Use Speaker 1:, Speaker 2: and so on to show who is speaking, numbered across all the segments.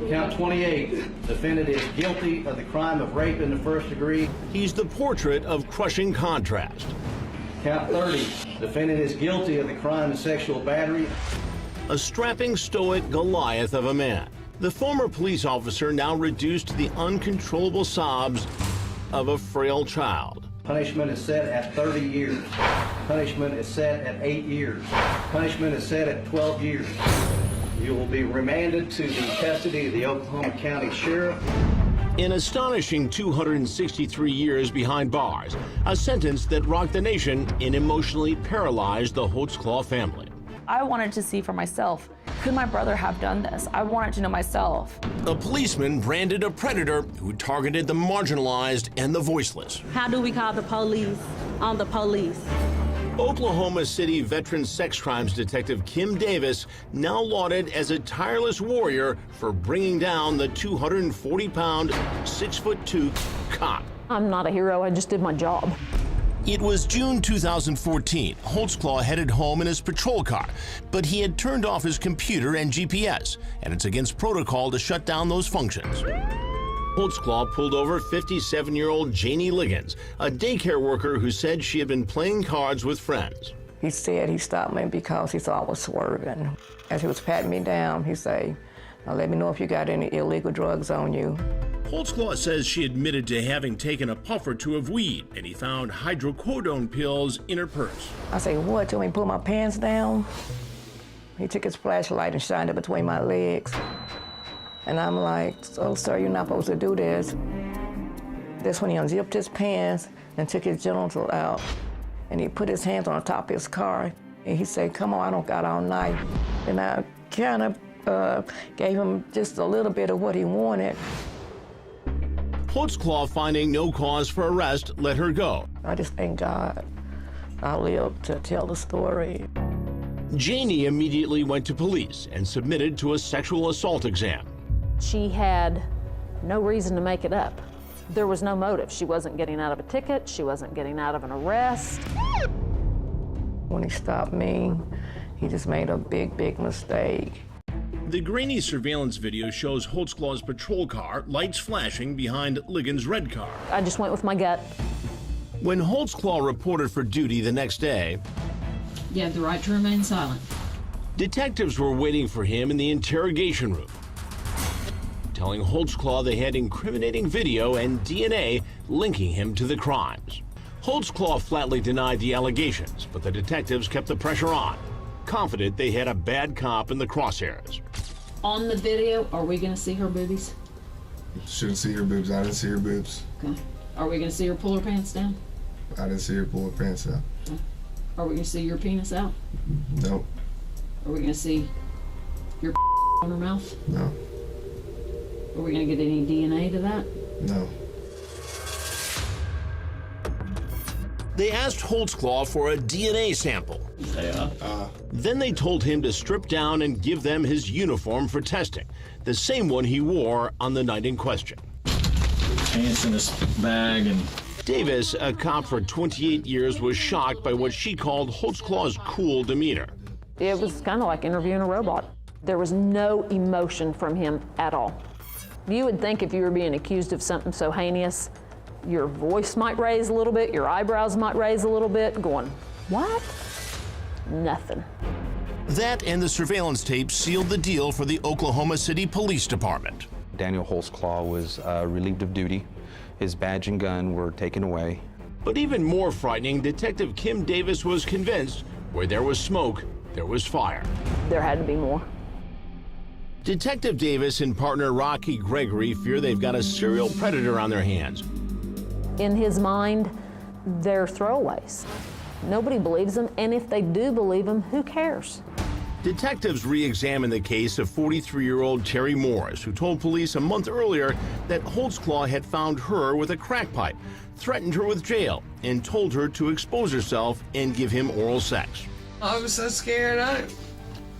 Speaker 1: Count 28, defendant is guilty of the crime of rape in the first degree.
Speaker 2: He's the portrait of crushing contrast.
Speaker 1: Count 30, defendant is guilty of the crime of sexual battery.
Speaker 2: A strapping, stoic Goliath of a man. The former police officer now reduced to the uncontrollable sobs of a frail child.
Speaker 1: Punishment is set at 30 years. Punishment is set at 8 years. Punishment is set at 12 years. You will be remanded to the custody of the Oklahoma County Sheriff.
Speaker 2: An astonishing 263 years behind bars, a sentence that rocked the nation and emotionally paralyzed the Holtzclaw family.
Speaker 3: I wanted to see for myself, could my brother have done this? I wanted to know myself.
Speaker 2: A policeman branded a predator who targeted the marginalized and the voiceless.
Speaker 4: How do we call the police on the police?
Speaker 2: Oklahoma City veteran sex crimes detective Kim Davis, now lauded as a tireless warrior for bringing down the 240-pound, 6'2" cop.
Speaker 4: I'm not a hero, I just did my job.
Speaker 2: It was June 2014. Holtzclaw headed home in his patrol car, but he had turned off his computer and GPS, and it's against protocol to shut down those functions. Holtzclaw pulled over 57-year-old Janie Liggins, a daycare worker who said she had been playing cards with friends.
Speaker 5: He said he stopped me because he saw I was swerving. As he was patting me down, he said, "Now let me know if you got any illegal drugs on you."
Speaker 2: Holtzclaw says she admitted to having taken a puff or two of weed, and he found hydrocodone pills in her purse.
Speaker 5: I said, "What, you want me to pull my pants down?" He took his flashlight and shined it between my legs. And I'm like, "Oh, sir, you're not supposed to do this." That's when he unzipped his pants and took his genital out. And he put his hands on the top of his car. And he said, "Come on, I don't got all night." And I kind of gave him just a little bit of what he wanted.
Speaker 2: Holtzclaw, finding no cause for arrest, let her go.
Speaker 5: I just thank God I lived to tell the story.
Speaker 2: Janie immediately went to police and submitted to a sexual assault exam.
Speaker 4: She had no reason to make it up. There was no motive. She wasn't getting out of a ticket. She wasn't getting out of an arrest.
Speaker 5: When he stopped me, he just made a big, big mistake.
Speaker 2: The grainy surveillance video shows Holtzclaw's patrol car, lights flashing behind Liggins' red car.
Speaker 4: I just went with my gut.
Speaker 2: When Holtzclaw reported for duty the next day,
Speaker 6: you have the right to remain silent.
Speaker 2: Detectives were waiting for him in the interrogation room, telling Holtzclaw they had incriminating video and DNA linking him to the crimes. Holtzclaw flatly denied the allegations, but the detectives kept the pressure on, confident they had a bad cop in the crosshairs.
Speaker 6: On the video, are we going to see her boobies?
Speaker 7: Shouldn't see her boobs. I didn't see her boobs.
Speaker 6: Okay. Are we going to see her pull her pants down?
Speaker 7: I didn't see her pull her pants down.
Speaker 6: Okay. Are we going to see your penis out?
Speaker 7: Nope.
Speaker 6: Are we going to see your on her mouth?
Speaker 7: No.
Speaker 6: Are we going to get any DNA to that?
Speaker 7: No.
Speaker 2: They asked Holtzclaw for a DNA sample.
Speaker 6: Yeah.
Speaker 2: Then they told him to strip down and give them his uniform for testing, the same one he wore on the night in question.
Speaker 8: Pants in his bag and...
Speaker 2: Davis, a cop for 28 years, was shocked by what she called Holtzclaw's cool demeanor.
Speaker 4: It was kind of like interviewing a robot. There was no emotion from him at all. You would think if you were being accused of something so heinous, your voice might raise a little bit, your eyebrows might raise a little bit, going, what? Nothing.
Speaker 2: That and the surveillance tape sealed the deal for the Oklahoma City Police Department.
Speaker 9: Daniel Holtzclaw was relieved of duty. His badge and gun were taken away.
Speaker 2: But even more frightening, Detective Kim Davis was convinced where there was smoke, there was fire.
Speaker 4: There had to be more.
Speaker 2: Detective Davis and partner Rocky Gregory fear they've got a serial predator on their hands.
Speaker 4: In his mind, they're throwaways. Nobody believes them, and if they do believe them, who cares?
Speaker 2: Detectives re-examined the case of 43-year-old Terry Morris, who told police a month earlier that Holtzclaw had found her with a crack pipe, threatened her with jail, and told her to expose herself and give him oral sex.
Speaker 10: I was so scared. I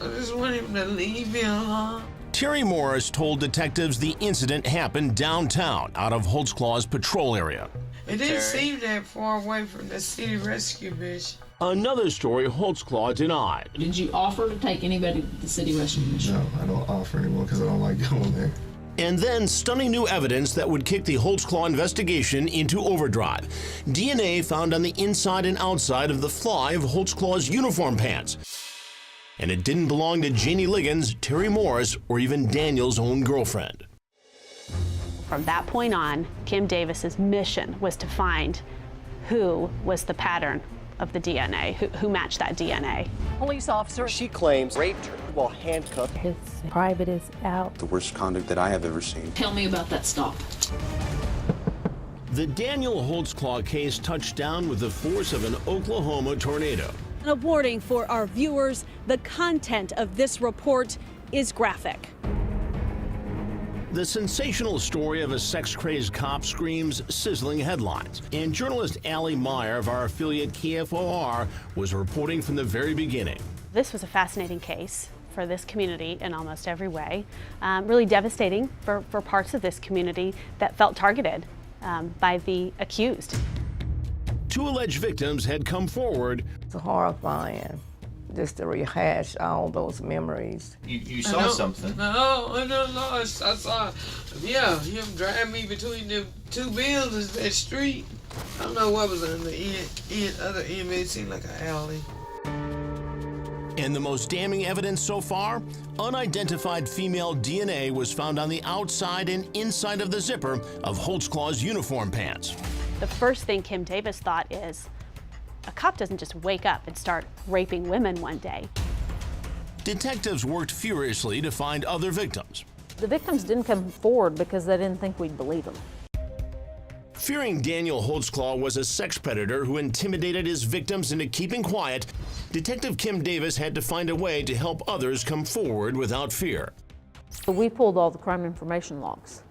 Speaker 10: just wanted him to leave me alone.
Speaker 2: Terry Morris told detectives the incident happened downtown out of Holtzclaw's patrol area.
Speaker 10: It didn't seem that far away from the city rescue mission.
Speaker 2: Another story Holtzclaw denied.
Speaker 6: Did you offer to take anybody to the city rescue mission?
Speaker 7: No, I don't offer anyone because I don't like going there.
Speaker 2: And then stunning new evidence that would kick the Holtzclaw investigation into overdrive. DNA found on the inside and outside of the fly of Holtzclaw's uniform pants. And it didn't belong to Janie Liggins, Terry Morris, or even Daniel's own girlfriend.
Speaker 11: From that point on, Kim Davis's mission was to find who was the pattern of the DNA, who matched that DNA.
Speaker 12: Police officer.
Speaker 13: She claims raped her while handcuffed.
Speaker 14: His private is out.
Speaker 15: The worst conduct that I have ever seen.
Speaker 6: Tell me about that stop.
Speaker 2: The Daniel Holtzclaw case touched down with the force of an Oklahoma tornado.
Speaker 12: A warning for our viewers, the content of this report is graphic.
Speaker 2: The sensational story of a sex-crazed cop screams sizzling headlines. And journalist Allie Meyer of our affiliate KFOR was reporting from the very beginning.
Speaker 11: This was a fascinating case for this community in almost every way. Really devastating for parts of this community that felt targeted by the accused.
Speaker 2: 2 alleged victims had come forward.
Speaker 5: It's horrifying just to rehash all those memories.
Speaker 8: You saw something?
Speaker 10: No, I don't know. I saw, yeah, him driving me between the 2 buildings, that street. I don't know what was on the other end. It seemed like an alley.
Speaker 2: And the most damning evidence so far? Unidentified female DNA was found on the outside and inside of the zipper of Holtzclaw's uniform pants.
Speaker 11: The first thing Kim Davis thought is, a cop doesn't just wake up and start raping women one day.
Speaker 2: Detectives worked furiously to find other victims.
Speaker 4: The victims didn't come forward because they didn't think we'd believe them.
Speaker 2: Fearing Daniel Holtzclaw was a sex predator who intimidated his victims into keeping quiet, Detective Kim Davis had to find a way to help others come forward without fear.
Speaker 4: We pulled all the crime information logs.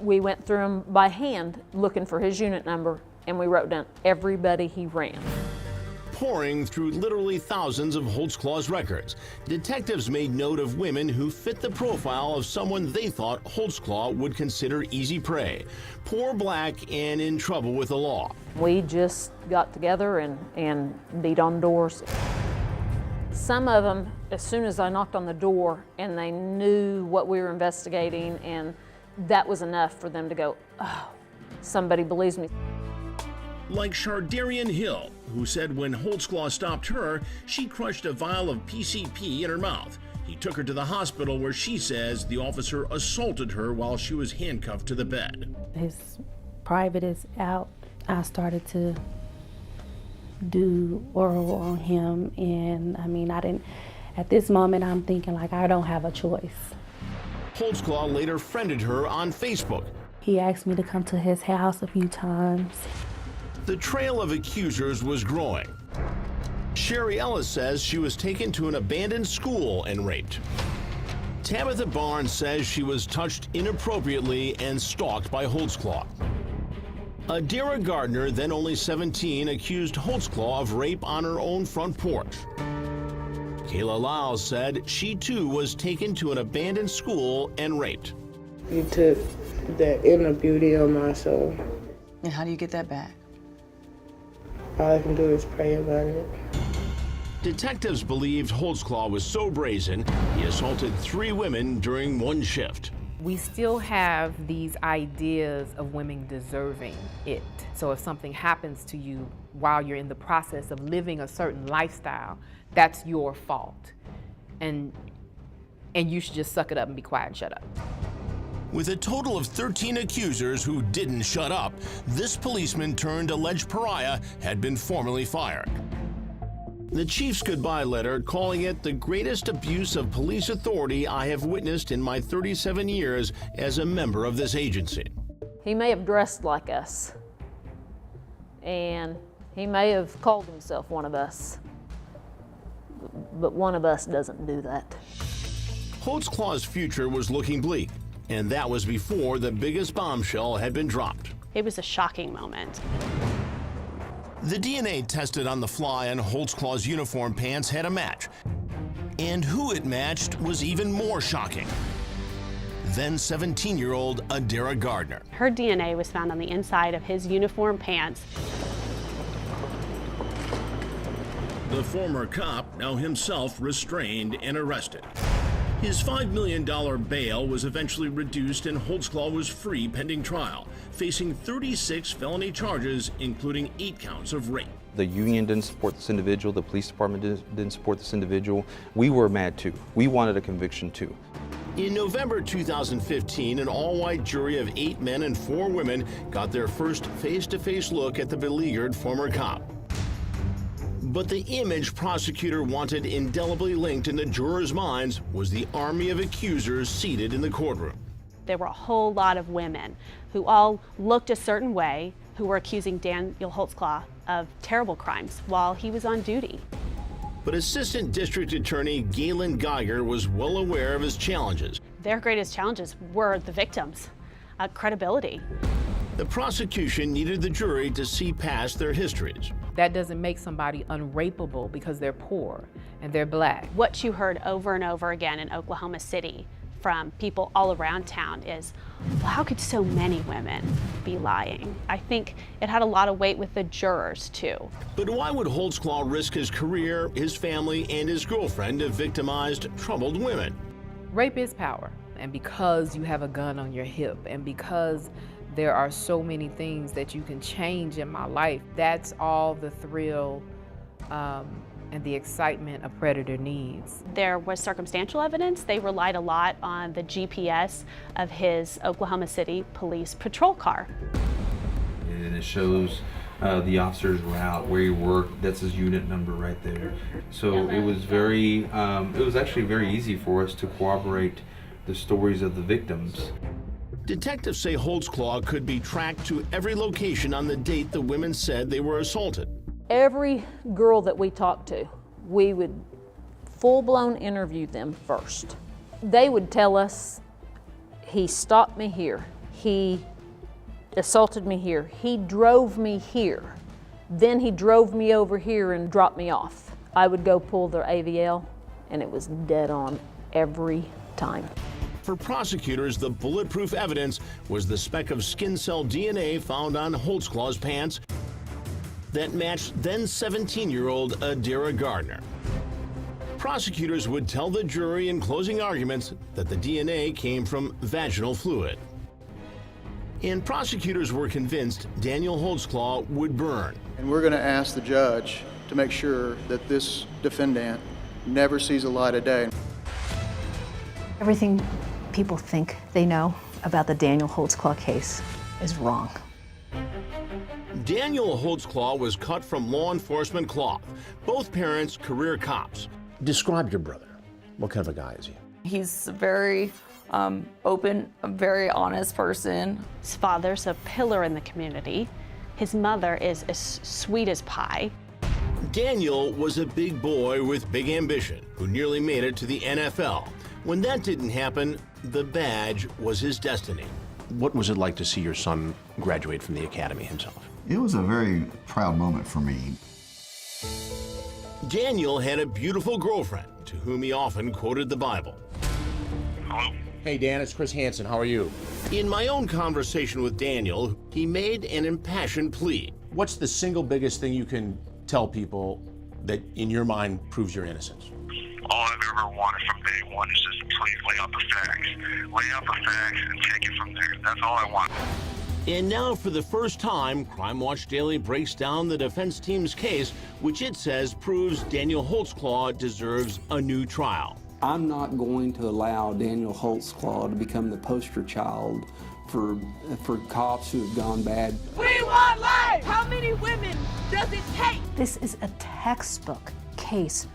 Speaker 4: We went through them by hand looking for his unit number, and we wrote down everybody he ran.
Speaker 2: Pouring through literally thousands of Holtzclaw's records, detectives made note of women who fit the profile of someone they thought Holtzclaw would consider easy prey, poor black and in trouble with the law.
Speaker 4: We just got together and beat on doors. Some of them, as soon as I knocked on the door and they knew what we were investigating, and that was enough for them to go, oh, somebody believes me.
Speaker 2: Like Shardarian Hill, who said when Holtzclaw stopped her, she crushed a vial of PCP in her mouth. He took her to the hospital where she says the officer assaulted her while she was handcuffed to the bed.
Speaker 14: His private is out. I started to do oral on him, and I mean, at this moment I'm thinking like I don't have a choice.
Speaker 2: Holtzclaw later friended her on Facebook.
Speaker 14: He asked me to come to his house a few times.
Speaker 2: The trail of accusers was growing. Sherry Ellis says she was taken to an abandoned school and raped. Tabitha Barnes says she was touched inappropriately and stalked by Holtzclaw. Adira Gardner, then only 17, accused Holtzclaw of rape on her own front porch. Kayla Lyles said she too was taken to an abandoned school and raped.
Speaker 10: You took the inner beauty of my soul.
Speaker 6: And how do you get that back?
Speaker 10: All I can do is pray about it.
Speaker 2: Detectives believed Holtzclaw was so brazen, he assaulted 3 women during one shift.
Speaker 16: We still have these ideas of women deserving it. So if something happens to you while you're in the process of living a certain lifestyle, that's your fault. And you should just suck it up and be quiet and shut up.
Speaker 2: With a total of 13 accusers who didn't shut up, this policeman turned alleged pariah had been formally fired. The chief's goodbye letter calling it the greatest abuse of police authority I have witnessed in my 37 years as a member of this agency.
Speaker 4: He may have dressed like us, and he may have called himself one of us, but one of us doesn't do that.
Speaker 2: Holtzclaw's future was looking bleak, and that was before the biggest bombshell had been dropped.
Speaker 11: It was a shocking moment.
Speaker 2: The DNA tested on the fly on Holtzclaw's uniform pants had a match. And who it matched was even more shocking. Then 17-year-old Adira Gardner.
Speaker 11: Her DNA was found on the inside of his uniform pants.
Speaker 2: The former cop now himself restrained and arrested. His $5 million bail was eventually reduced and Holtzclaw was free pending trial, facing 36 felony charges, including 8 counts of rape.
Speaker 9: The union didn't support this individual, the police department didn't support this individual. We were mad too. We wanted a conviction too.
Speaker 2: In November 2015, an all-white jury of 8 men and 4 women got their first face-to-face look at the beleaguered former cop. But the image prosecutor wanted indelibly linked in the jurors' minds was the army of accusers seated in the courtroom.
Speaker 11: There were a whole lot of women who all looked a certain way, who were accusing Daniel Holtzclaw of terrible crimes while he was on duty.
Speaker 2: But Assistant District Attorney Galen Geiger was well aware of his challenges.
Speaker 11: Their greatest challenges were the victims' credibility.
Speaker 2: The prosecution needed the jury to see past their histories.
Speaker 16: That doesn't make somebody unrapeable because they're poor and they're black.
Speaker 11: What you heard over and over again in Oklahoma City from people all around town is, well, how could so many women be lying? I think it had a lot of weight with the jurors, too.
Speaker 2: But why would Holtzclaw risk his career, his family, and his girlfriend to victimized, troubled women?
Speaker 16: Rape is power. And because you have a gun on your hip, and because there are so many things that you can change in my life, that's all the thrill and the excitement a predator needs.
Speaker 11: There was circumstantial evidence. They relied a lot on the GPS of his Oklahoma City police patrol car.
Speaker 17: And it shows the officer's route, where he worked. That's his unit number right there. So it was actually very easy for us to corroborate the stories of the victims.
Speaker 2: Detectives say Holtzclaw could be tracked to every location on the date the women said they were assaulted.
Speaker 4: Every girl that we talked to, we would full-blown interview them first. They would tell us, he stopped me here, he assaulted me here, he drove me here, then he drove me over here and dropped me off. I would go pull their AVL, and it was dead on every time.
Speaker 2: For prosecutors, the bulletproof evidence was the speck of skin cell DNA found on Holtzclaw's pants that matched then 17-year-old Adira Gardner. Prosecutors would tell the jury in closing arguments that the DNA came from vaginal fluid. And prosecutors were convinced Daniel Holtzclaw would burn.
Speaker 18: And we're going to ask the judge to make sure that this defendant never sees the light of day.
Speaker 19: Everything people think they know about the Daniel Holtzclaw case is wrong.
Speaker 2: Daniel Holtzclaw was cut from law enforcement cloth, both parents career cops.
Speaker 20: Describe your brother. What kind of a guy is he?
Speaker 3: He's very open, a very honest person.
Speaker 11: His father's a pillar in the community. His mother is as sweet as pie.
Speaker 2: Daniel was a big boy with big ambition who nearly made it to the NFL. When that didn't happen, the badge was his destiny.
Speaker 20: What was it like to see your son graduate from the academy himself?
Speaker 21: It was a very proud moment for me.
Speaker 2: Daniel had a beautiful girlfriend to whom he often quoted the Bible.
Speaker 20: Hello? Hey, Dan, it's Chris Hansen. How are you?
Speaker 2: In my own conversation with Daniel, he made an impassioned plea.
Speaker 20: What's the single biggest thing you can tell people that, in your mind, proves your innocence?
Speaker 22: All I've ever wanted from day one is just to please lay out the facts. Lay out the facts and take it from there. That's all I want.
Speaker 2: And now, for the first time, Crime Watch Daily breaks down the defense team's case, which it says proves Daniel Holtzclaw deserves a new trial.
Speaker 23: I'm not going to allow Daniel Holtzclaw to become the poster child for cops who have gone bad.
Speaker 12: We want life! How many women does it take?
Speaker 19: This is a textbook case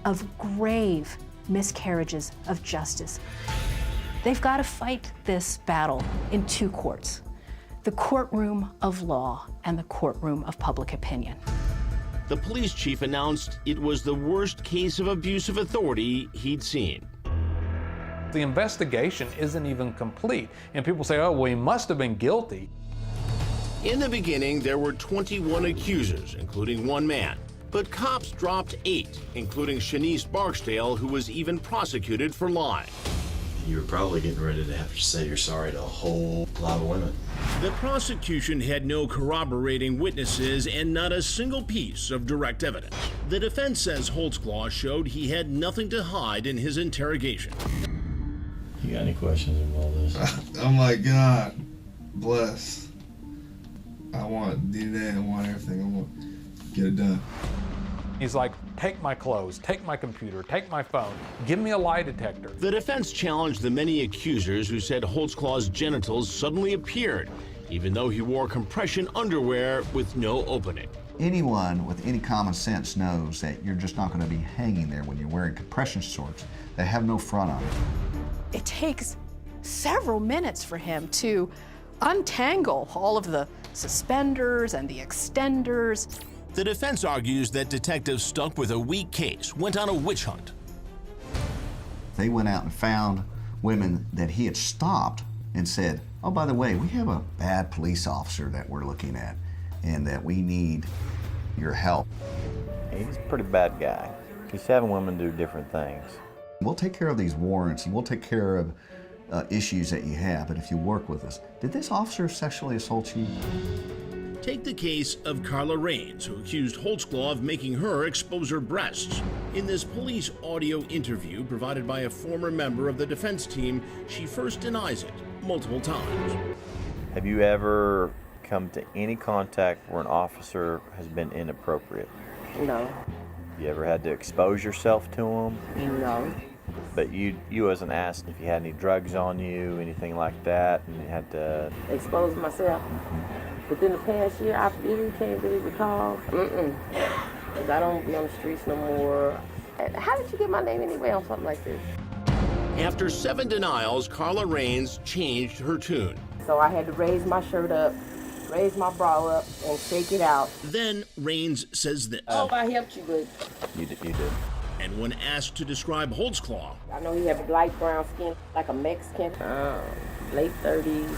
Speaker 19: of grave miscarriages of justice. They've got to fight this battle in two courts: the courtroom of law and the courtroom of public opinion.
Speaker 2: The police chief announced it was the worst case of abuse of authority he'd seen.
Speaker 24: The investigation isn't even complete, and people say, oh, well, he must have been guilty.
Speaker 2: In the beginning, there were 21 accusers, including one man. But cops dropped 8, including Shanice Barksdale, who was even prosecuted for lying.
Speaker 25: You were probably getting ready to have to say you're sorry to a whole lot of women.
Speaker 2: The prosecution had no corroborating witnesses and not a single piece of direct evidence. The defense says Holtzclaw showed he had nothing to hide in his interrogation.
Speaker 25: You got any questions about all this?
Speaker 1: I'm like, God bless. I want DNA, I want everything, I want to get it done.
Speaker 24: He's like, take my clothes, take my computer, take my phone, give me a lie detector.
Speaker 2: The defense challenged the many accusers who said Holtzclaw's genitals suddenly appeared, even though he wore compression underwear with no opening.
Speaker 21: Anyone with any common sense knows that you're just not going to be hanging there when you're wearing compression shorts that have no front on it.
Speaker 5: It takes several minutes for him to untangle all of the suspenders and the extenders.
Speaker 2: The defense argues that detectives stuck with a weak case went on a witch hunt.
Speaker 21: They went out and found women that he had stopped and said, oh, by the way, we have a bad police officer that we're looking at and that we need your help.
Speaker 7: He's a pretty bad guy. He's having women do different things.
Speaker 21: We'll take care of these warrants and we'll take care of issues that you have, but if you work with us. Did this officer sexually assault you?
Speaker 2: Take the case of Carla Raines, who accused Holtzclaw of making her expose her breasts. In this police audio interview provided by a former member of the defense team, she first denies it multiple times.
Speaker 7: Have you ever come to any contact where an officer has been inappropriate?
Speaker 13: No.
Speaker 7: You ever had to expose yourself to him?
Speaker 13: No.
Speaker 7: But you wasn't asked if you had any drugs on you, anything like that, and you had to
Speaker 13: expose myself. Within the past year, I really can't really recall. Because I don't be on the streets no more. How did you get my name anyway on something like this?
Speaker 2: After 7 denials, Carla Raines changed her tune.
Speaker 13: So I had to raise my shirt up, raise my bra up, and shake it out.
Speaker 2: Then Raines says this.
Speaker 13: I hope I helped you, but...
Speaker 7: You did.
Speaker 2: And when asked to describe Holtzclaw,
Speaker 13: I know he had light brown skin, like a Mexican, late 30s.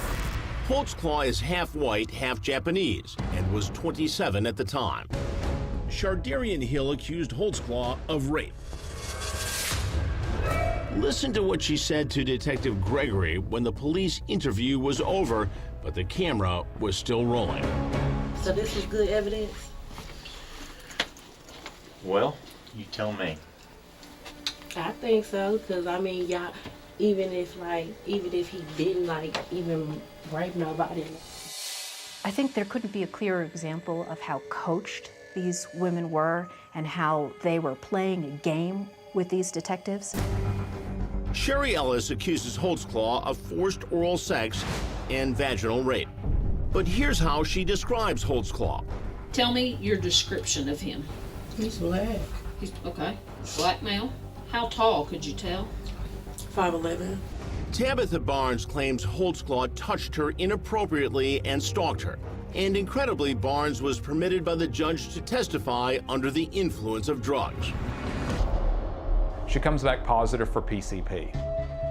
Speaker 2: Holtzclaw is half white, half Japanese, and was 27 at the time. Shardarian Hill accused Holtzclaw of rape. Listen to what she said to Detective Gregory when the police interview was over, but the camera was still rolling.
Speaker 13: So this was good evidence?
Speaker 7: Well, you tell me.
Speaker 13: I think so, because I mean, y'all, even if he didn't even rape nobody.
Speaker 19: I think there couldn't be a clearer example of how coached these women were and how they were playing a game with these detectives.
Speaker 2: Sherry Ellis accuses Holtzclaw of forced oral sex and vaginal rape. But here's how she describes Holtzclaw.
Speaker 6: Tell me your description of him.
Speaker 13: He's black.
Speaker 6: He's okay. Black male. How tall could you tell?
Speaker 13: 5'11".
Speaker 2: Tabitha Barnes claims Holtzclaw touched her inappropriately and stalked her. And incredibly, Barnes was permitted by the judge to testify under the influence of drugs.
Speaker 24: She comes back positive for PCP.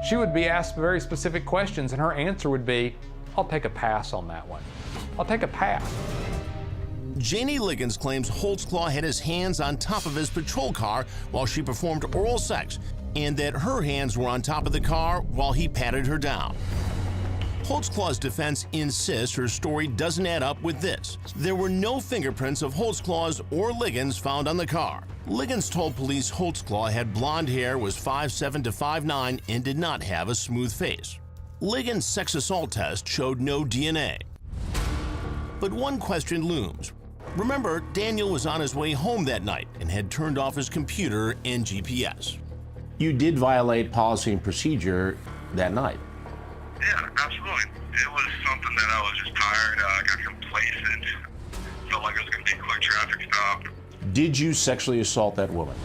Speaker 24: She would be asked very specific questions and her answer would be, I'll take a pass on that one. I'll take a pass.
Speaker 2: Janie Liggins claims Holtzclaw had his hands on top of his patrol car while she performed oral sex, and that her hands were on top of the car while he patted her down. Holtzclaw's defense insists her story doesn't add up with this. There were no fingerprints of Holtzclaw's or Liggins found on the car. Liggins told police Holtzclaw had blonde hair, was 5'7" to 5'9", and did not have a smooth face. Liggins' sex assault test showed no DNA. But one question looms. Remember, Daniel was on his way home that night and had turned off his computer and GPS.
Speaker 20: You did violate policy and procedure that night.
Speaker 22: Yeah, absolutely. It was something that I was just tired. I got complacent. Felt like it was going to be a quick traffic stop.
Speaker 20: Did you sexually assault that woman?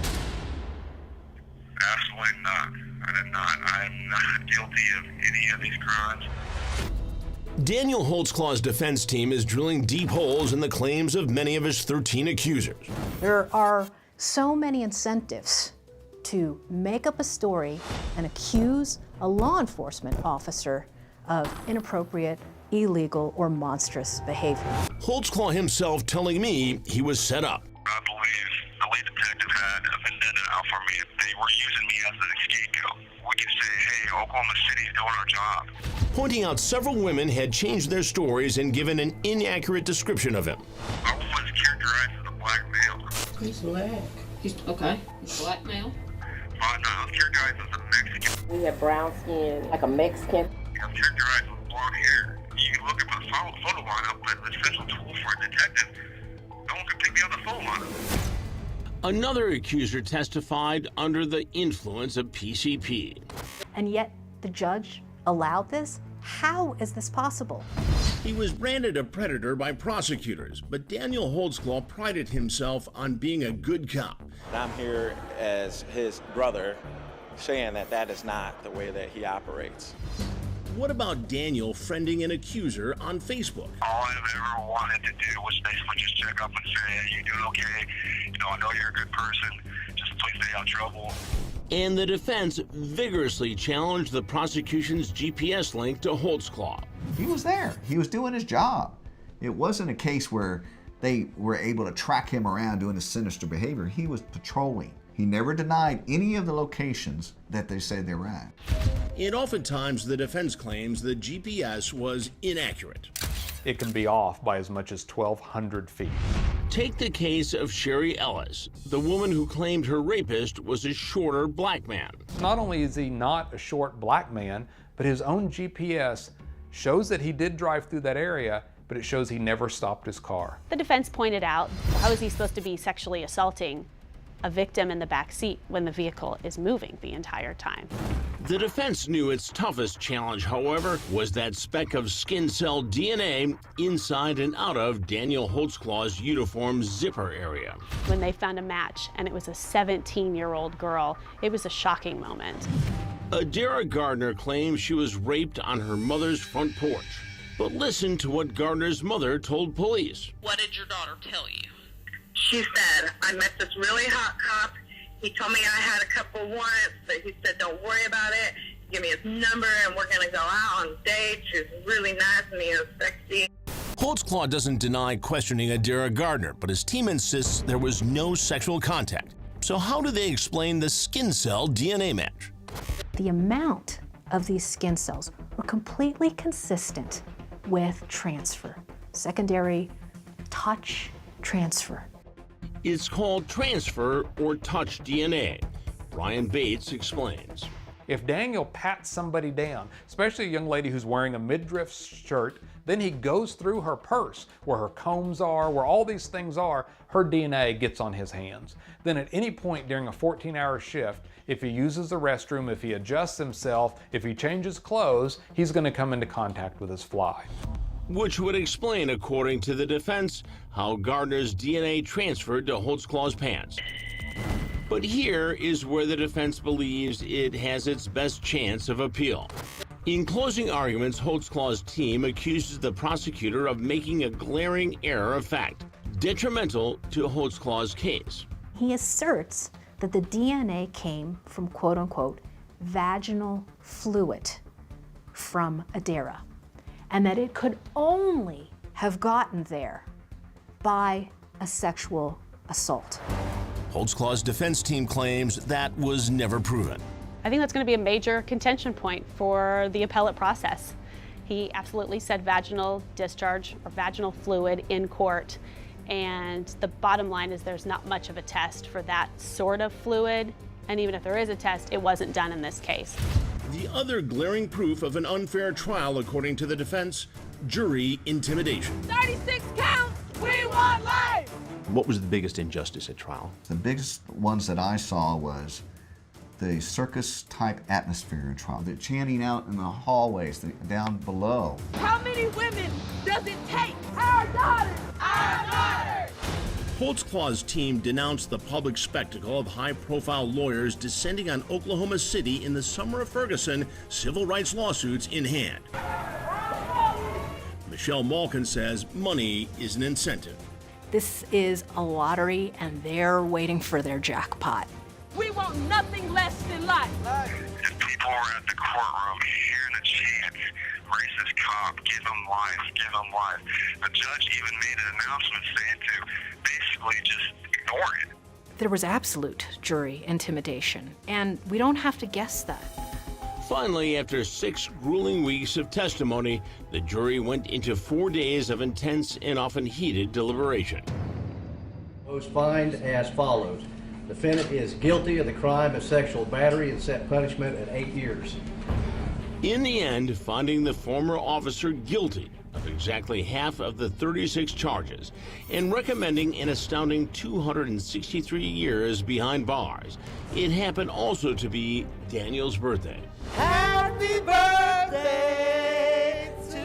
Speaker 22: Absolutely not. I did not. I'm not guilty of any of these crimes.
Speaker 2: Daniel Holtzclaw's defense team is drilling deep holes in the claims of many of his 13 accusers.
Speaker 19: There are so many incentives to make up a story and accuse a law enforcement officer of inappropriate, illegal, or monstrous behavior.
Speaker 2: Holtzclaw himself telling me he was set up.
Speaker 22: I believe the lead detective had a vendetta out for me. They were using me as an scapegoat. We could say, hey, Oklahoma City's doing our job.
Speaker 2: Pointing out several women had changed their stories and given an inaccurate description of him.
Speaker 22: I was characterized as a black male.
Speaker 13: He's black.
Speaker 6: He's okay. He's black male.
Speaker 22: I was characterized as a Mexican.
Speaker 13: We had brown skin, like a Mexican.
Speaker 22: If you're driving with blonde hair, you can look at the photo lineup, but the essential tool for a detective, no one can pick me on the photo lineup.
Speaker 2: Another accuser testified under the influence of PCP.
Speaker 19: And yet the judge allowed this? How is this possible?
Speaker 2: He was branded a predator by prosecutors, but Daniel Holtzclaw prided himself on being a good cop.
Speaker 8: I'm here as his brother, saying that that is not the way that he operates.
Speaker 2: What about Daniel friending an accuser on Facebook?
Speaker 22: All I've ever wanted to do was basically just check up and say, hey, you doing okay? You know, I know you're a good person. Just please stay out of trouble.
Speaker 2: And the defense vigorously challenged the prosecution's GPS link to Holtzclaw.
Speaker 21: He was there. He was doing his job. It wasn't a case where they were able to track him around doing his sinister behavior. He was patrolling. He never denied any of the locations that they said they were at.
Speaker 2: And oftentimes the defense claims the GPS was inaccurate.
Speaker 24: It can be off by as much as 1,200 feet.
Speaker 2: Take the case of Sherry Ellis, the woman who claimed her rapist was a shorter black man.
Speaker 24: Not only is he not a short black man, but his own GPS shows that he did drive through that area, but it shows he never stopped his car.
Speaker 11: The defense pointed out, how is he supposed to be sexually assaulting a victim in the back seat when the vehicle is moving the entire time?
Speaker 2: The defense knew its toughest challenge, however, was that speck of skin cell DNA inside and out of Daniel Holtzclaw's uniform zipper area.
Speaker 11: When they found a match and it was a 17-year-old girl, it was a shocking moment.
Speaker 2: Adara Gardner claims she was raped on her mother's front porch. But listen to what Gardner's mother told police.
Speaker 9: What did your daughter tell you?
Speaker 10: She said, I met this really hot cop. He told me I had a couple warrants, but he said, don't worry about it. Give me his number and we're going to go out on dates. He was really nice and he was sexy.
Speaker 2: Holtzclaw doesn't deny questioning Adara Gardner, but his team insists there was no sexual contact. So how do they explain the skin cell DNA match?
Speaker 19: The amount of these skin cells were completely consistent with transfer, secondary touch transfer.
Speaker 2: It's called transfer or touch DNA. Brian Bates explains.
Speaker 24: If Daniel pats somebody down, especially a young lady who's wearing a midriff shirt, then he goes through her purse where her combs are, where all these things are, her DNA gets on his hands. Then at any point during a 14-hour shift, if he uses the restroom, if he adjusts himself, if he changes clothes, he's going to come into contact with his fly.
Speaker 2: Which would explain, according to the defense, how Gardner's DNA transferred to Holtzclaw's pants. But here is where the defense believes it has its best chance of appeal. In closing arguments, Holtzclaw's team accuses the prosecutor of making a glaring error of fact, detrimental to Holtzclaw's case.
Speaker 19: He asserts that the DNA came from quote-unquote vaginal fluid from Adara, and that it could only have gotten there by a sexual assault.
Speaker 2: Holtzclaw's defense team claims that was never proven.
Speaker 11: I think that's going to be a major contention point for the appellate process. He absolutely said vaginal discharge or vaginal fluid in court, and the bottom line is there's not much of a test for that sort of fluid, and even if there is a test, it wasn't done in this case.
Speaker 2: The other glaring proof of an unfair trial, according to the defense, jury intimidation.
Speaker 9: 36 counts, we want life!
Speaker 20: What was the biggest injustice at trial?
Speaker 21: The biggest ones that I saw was the circus-type atmosphere in trial, the chanting out in the hallways, down below.
Speaker 9: How many women does it take? Our daughters! Our daughters!
Speaker 2: Holtzclaw's team denounced the public spectacle of high-profile lawyers descending on Oklahoma City in the summer of Ferguson, civil rights lawsuits in hand. Michelle Malkin says money is an incentive.
Speaker 5: This is a lottery and they're waiting for their jackpot.
Speaker 9: We want nothing less than life.
Speaker 22: If people were at the courtroom hearing the chants, racist cop, give him life, give him life. The judge even made an announcement saying to basically just ignore it.
Speaker 5: There was absolute jury intimidation, and we don't have to guess that.
Speaker 2: Finally, after 6 grueling weeks of testimony, the jury went into 4 days of intense and often heated deliberation.
Speaker 14: Was fined as follows.
Speaker 4: Defendant is guilty of the crime of sexual battery and set punishment at 8 years.
Speaker 2: In the end, finding the former officer guilty of exactly half of the 36 charges and recommending an astounding 263 years behind bars. It happened also to be Daniel's birthday.
Speaker 9: Happy birthday to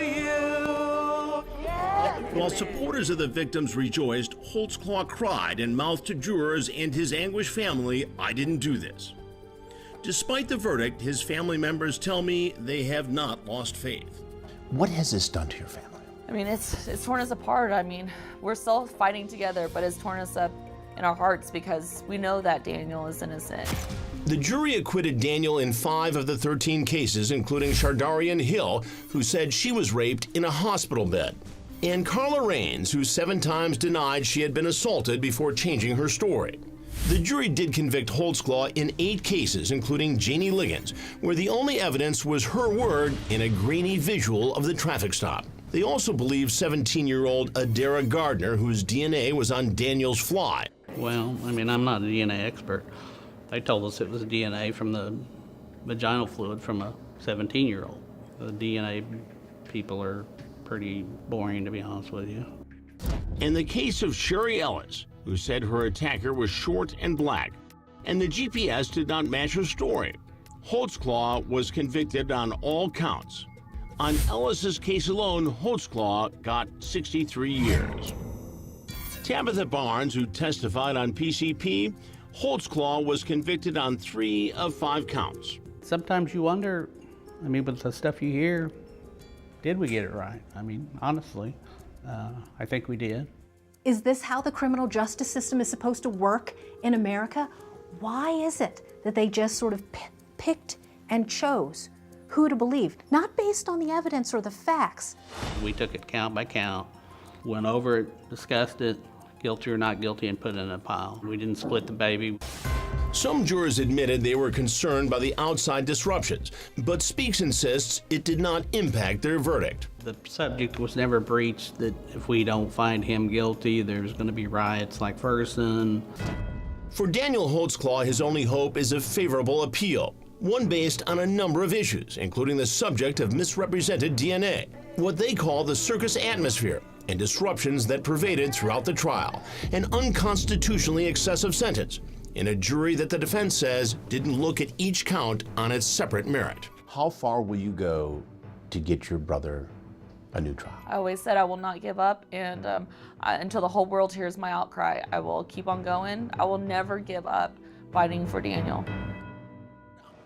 Speaker 9: you.
Speaker 2: While supporters of the victims rejoiced, Holtzclaw cried and mouthed to jurors and his anguished family, "I didn't do this." Despite the verdict, his family members tell me they have not lost faith.
Speaker 20: What has this done to your family?
Speaker 3: I mean, it's torn us apart. I mean, we're still fighting together, but it's torn us up in our hearts because we know that Daniel is innocent.
Speaker 2: The jury acquitted Daniel in 5 of the 13 cases, including Shardarian Hill, who said she was raped in a hospital bed, and Carla Raines, who 7 times denied she had been assaulted before changing her story. The jury did convict Holtzclaw in 8 cases, including Janie Liggins, where the only evidence was her word in a grainy visual of the traffic stop. They also believe 17-year-old Adara Gardner, whose DNA was on Daniel's fly.
Speaker 14: Well, I mean, I'm not a DNA expert. They told us it was DNA from the vaginal fluid from a 17-year-old. The DNA people are pretty boring, to be honest with you.
Speaker 2: In the case of Sherry Ellis, who said her attacker was short and black, and the GPS did not match her story, Holtzclaw was convicted on all counts. On Ellis's case alone, Holtzclaw got 63 years. Tabitha Barnes, who testified on PCP, Holtzclaw was convicted on 3 of 5 counts.
Speaker 14: Sometimes you wonder, I mean, with the stuff you hear, did we get it right? I mean, honestly, I think we did.
Speaker 19: Is this how the criminal justice system is supposed to work in America? Why is it that they just sort of picked and chose who to believe, not based on the evidence or the facts?
Speaker 14: We took it count by count, went over it, discussed it, guilty or not guilty, and put it in a pile. We didn't split the baby.
Speaker 2: Some jurors admitted they were concerned by the outside disruptions, but Speaks insists it did not impact their verdict.
Speaker 14: The subject was never breached that if we don't find him guilty, there's going to be riots like Ferguson.
Speaker 2: For Daniel Holtzclaw, his only hope is a favorable appeal, one based on a number of issues, including the subject of misrepresented DNA, what they call the circus atmosphere, and disruptions that pervaded throughout the trial, an unconstitutionally excessive sentence, in a jury that the defense says didn't look at each count on its separate merit.
Speaker 20: How far will you go to get your brother a new trial?
Speaker 3: I always said I will not give up, and until the whole world hears my outcry, I will keep on going. I will never give up fighting for Daniel.